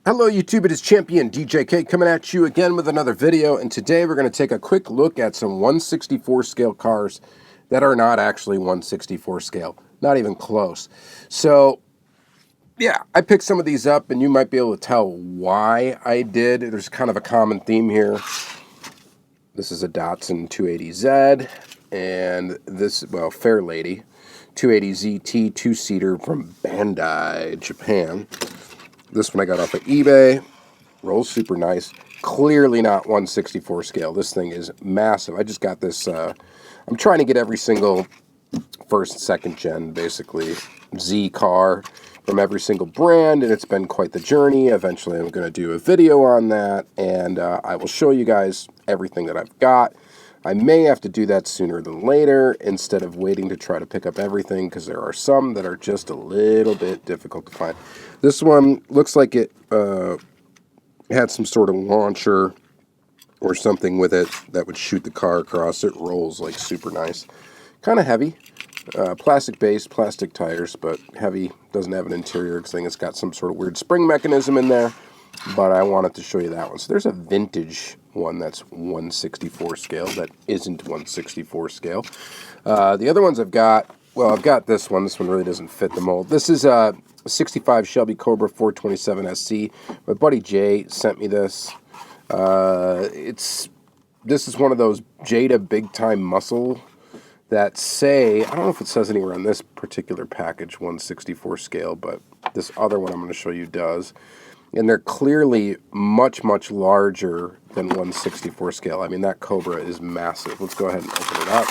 Hello YouTube, it is Champion DJK coming at you again with another video, and today we're going to take a quick look at some 1/64 scale cars that are not actually 1/64 scale, not even close. So yeah, I picked some of these up and you might be able to tell why I did. There's kind of a common theme here. This is a Datsun 280Z, and this, well, Fair Lady 280ZT 2-seater from Bandai, Japan. This one I got off of eBay. Rolls super nice. Clearly not 1/64 scale. This thing is massive. I just got this. I'm trying to get every single first, second gen, basically, Z car from every single brand, and it's been quite the journey. Eventually, I'm going to do a video on that, and I will show you guys everything that I've got. I may have to do that sooner than later instead of waiting to try to pick up everything, because there are some that are just a little bit difficult to find. This one looks like it had some sort of launcher or something with it that would shoot the car across. It rolls like super nice. Kind of heavy. Plastic base, plastic tires, but heavy. Doesn't have an interior thing. It's got some sort of weird spring mechanism in there, but I wanted to show you that one. So there's a vintage one that's 1/64 scale that isn't 1/64 scale. The other ones I've got, well, I've got this one. This one really doesn't fit the mold. This is a 65 Shelby Cobra 427 SC. My buddy Jay sent me this. This is one of those Jada Big Time Muscle that say, I don't know if it says anywhere on this particular package 1/64 scale, but this other one I'm going to show you does. And they're clearly much, much larger than 1/64 scale. I mean, that Cobra is massive. Let's go ahead and open it up.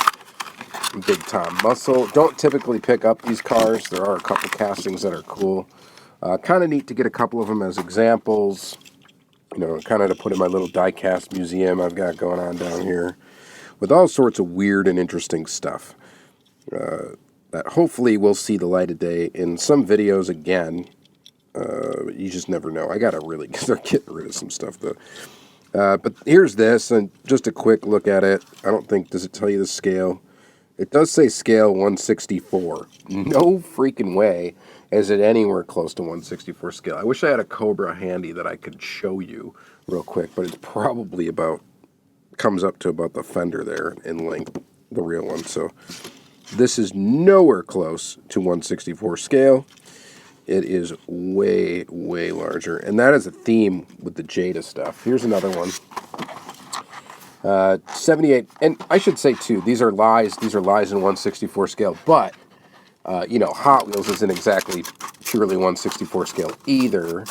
Big Time Muscle. Don't typically pick up these cars. There are a couple castings that are cool. Kind of neat to get a couple of them as examples. You know, kind of to put in my little Diecast museum I've got going on down here, with all sorts of weird and interesting stuff that hopefully will see the light of day in some videos again. You just never know. I gotta really start getting rid of some stuff though. But here's this, and just a quick look at it. I don't think, does it tell you the scale? It does say scale 1/64. No freaking way is it anywhere close to 1/64 scale. I wish I had a Cobra handy that I could show you real quick, but it's probably about, comes up to about the fender there in length, the real one. So this is nowhere close to 1/64 scale. It is way, way larger. And that is a theme with the Jada stuff. Here's another one. 78, and I should say too, these are lies. These are lies in 1/64 scale, but you know, Hot Wheels isn't exactly purely 1/64 scale either.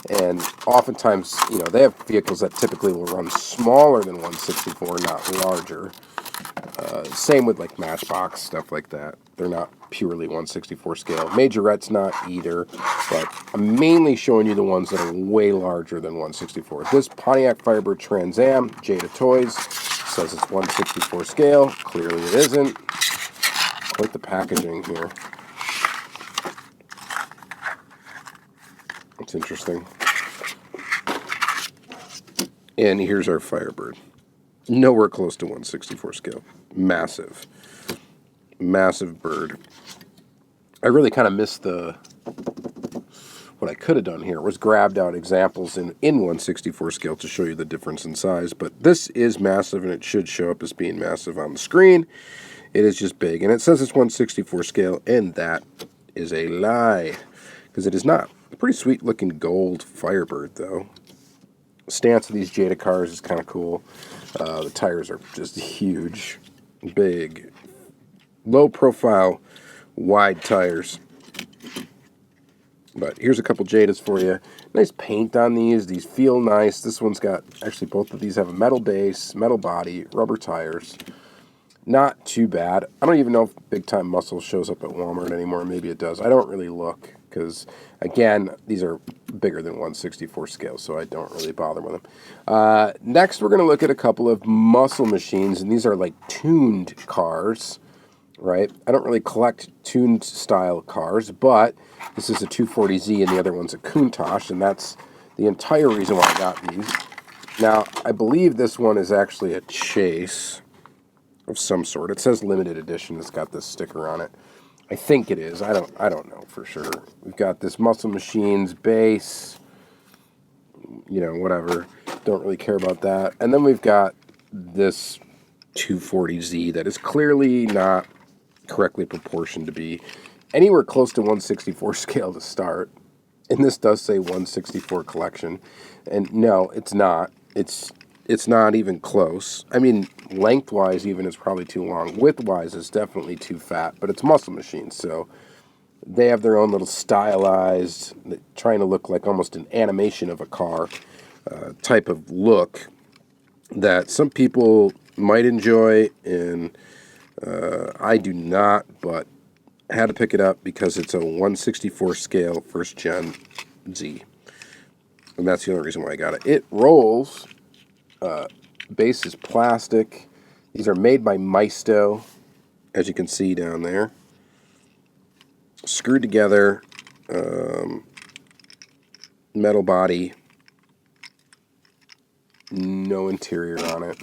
And oftentimes, you know, they have vehicles that typically will run smaller than 1/64, not larger. Same with like Matchbox, stuff like that. They're not purely 1/64 scale. Majorette's not either, but I'm mainly showing you the ones that are way larger than 1/64. This Pontiac Firebird Trans Am, Jada Toys, says it's 1/64 scale. Clearly it isn't. Quite the packaging here. It's interesting. And here's our Firebird. Nowhere close to 1/64 scale. Massive. Massive bird. I really kind of missed the... What I could have done here was grabbed out examples in 1/64 scale to show you the difference in size. But this is massive, and it should show up as being massive on the screen. It is just big. And it says it's 1/64 scale, and that is a lie, because it is not. A pretty sweet looking gold Firebird, though. Stance of these Jada cars is kind of cool. The tires are just huge, big, low profile, wide tires. But here's a couple Jadas for you. Nice paint on these. These feel nice. This one's got, actually both of these have a metal base, metal body, rubber tires. Not too bad. I don't even know if Big Time Muscle shows up at Walmart anymore. Maybe it does. I don't really look, because, again, these are bigger than 1/64 scale, so I don't really bother with them. Next, we're going to look at a couple of muscle machines, and these are like tuned cars, right? I don't really collect tuned style cars, but this is a 240Z, and the other one's a Countach, and that's the entire reason why I got these. Now, I believe this one is actually a chase of some sort. It says limited edition. It's got this sticker on it. I think it is. I don't know for sure. We've got this Muscle Machines base. you know, whatever. Don't really care about that. And then we've got this 240Z that is clearly not correctly proportioned to be anywhere close to 1/64 scale to start. And this does say 1/64 collection. And no, it's not. It's not even close. I mean, lengthwise even is probably too long. Widthwise is definitely too fat, but it's Muscle Machine, so they have their own little stylized, trying to look like almost an animation of a car type of look that some people might enjoy, and I do not, but had to pick it up because it's a 1/64 scale first gen Z. And that's the only reason why I got it. It rolls. Base is plastic. These are made by Maisto, as you can see down there. Screwed together. Metal body. No interior on it.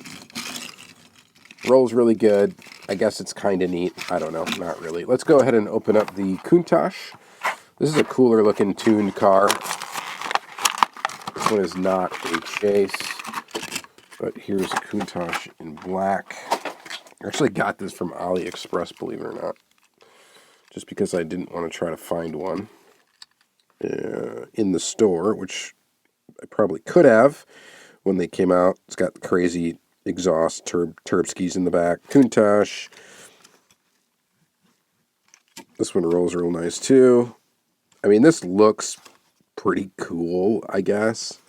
Rolls really good. I guess it's kind of neat. I don't know. Not really. Let's go ahead and open up the Countach. This is a cooler looking tuned car. This one is not a chase. But here's Countach in black. I actually got this from AliExpress, believe it or not. Just because I didn't want to try to find one in the store, which I probably could have when they came out. It's got the crazy exhaust, turb skis in the back. Countach. This one rolls real nice too. I mean, this looks pretty cool, I guess.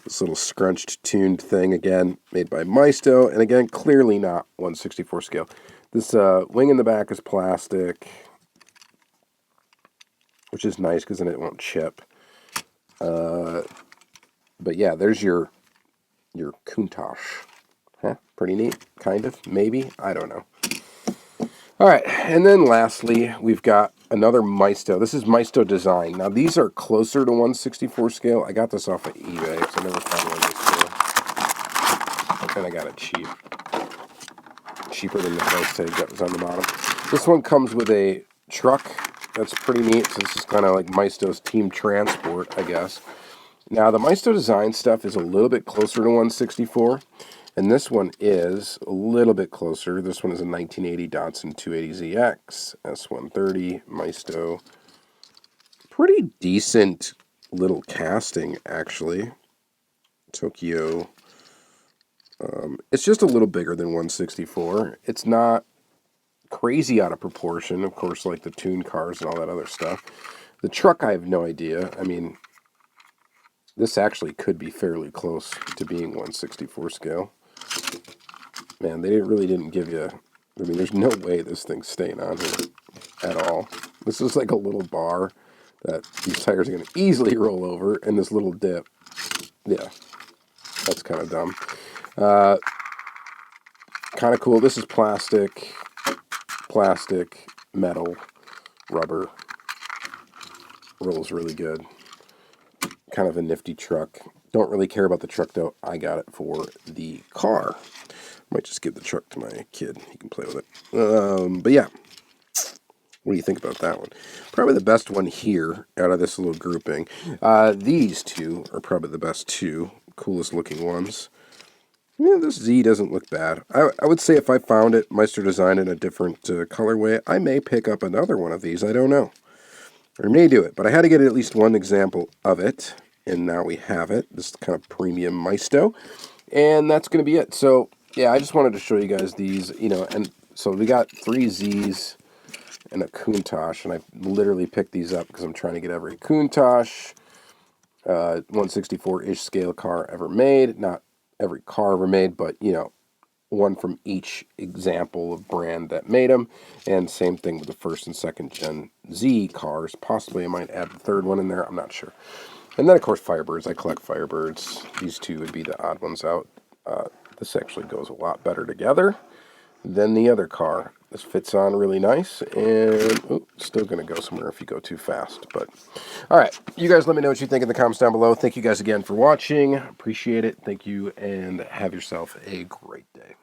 This little scrunched, tuned thing, again, made by Maisto, and again, clearly not 1/64 scale. This wing in the back is plastic, which is nice because then it won't chip. But yeah, there's your Countach. Huh? Pretty neat, kind of, maybe, I don't know. All right, and then lastly, we've got another Maisto. This is Maisto Design. Now, these are closer to 1/64 scale. I got this off of eBay because I never found one this cool. And I got it cheap. Cheaper than the price tag that was on the bottom. This one comes with a truck. That's pretty neat. So this is kind of like Maisto's Team Transport, I guess. Now, the Maisto Design stuff is a little bit closer to 1/64. And this one is a little bit closer. This one is a 1980 Datsun 280ZX, S130, Maisto. Pretty decent little casting, actually. Tokyo. It's just a little bigger than 1/64. It's not crazy out of proportion, of course, like the tuned cars and all that other stuff. The truck, I have no idea. I mean, this actually could be fairly close to being 1/64 scale. Man, they really didn't give you... I mean, there's no way this thing's staying on here at all. This is like a little bar that these tires are going to easily roll over, and this little dip. Yeah, that's kind of dumb. Kind of cool. This is plastic, metal, rubber. Rolls really good. Kind of a nifty truck. Don't really care about the truck, though. I got it for the car. Might just give the truck to my kid. He can play with it. But yeah, what do you think about that one? Probably the best one here out of this little grouping. These two are probably the best two. Coolest looking ones. Yeah, this Z doesn't look bad. I would say if I found it, Maisto Design in a different colorway, I may pick up another one of these. I don't know. Or may do it. But I had to get at least one example of it. And now we have it. This is kind of premium Maisto. And that's going to be it. So, yeah, I just wanted to show you guys these, you know, and so we got 3 Zs and a Countach, and I literally picked these up because I'm trying to get every Countach 1/64-ish scale car ever made. Not every car ever made, but, you know, one from each example of brand that made them, and same thing with the first and second gen Z cars. Possibly I might add the third one in there, I'm not sure. And then, of course, Firebirds. I collect Firebirds. These two would be the odd ones out. This actually goes a lot better together than the other car. This fits on really nice, and it's still going to go somewhere if you go too fast. But, all right, you guys let me know what you think in the comments down below. Thank you guys again for watching. Appreciate it. Thank you, and have yourself a great day.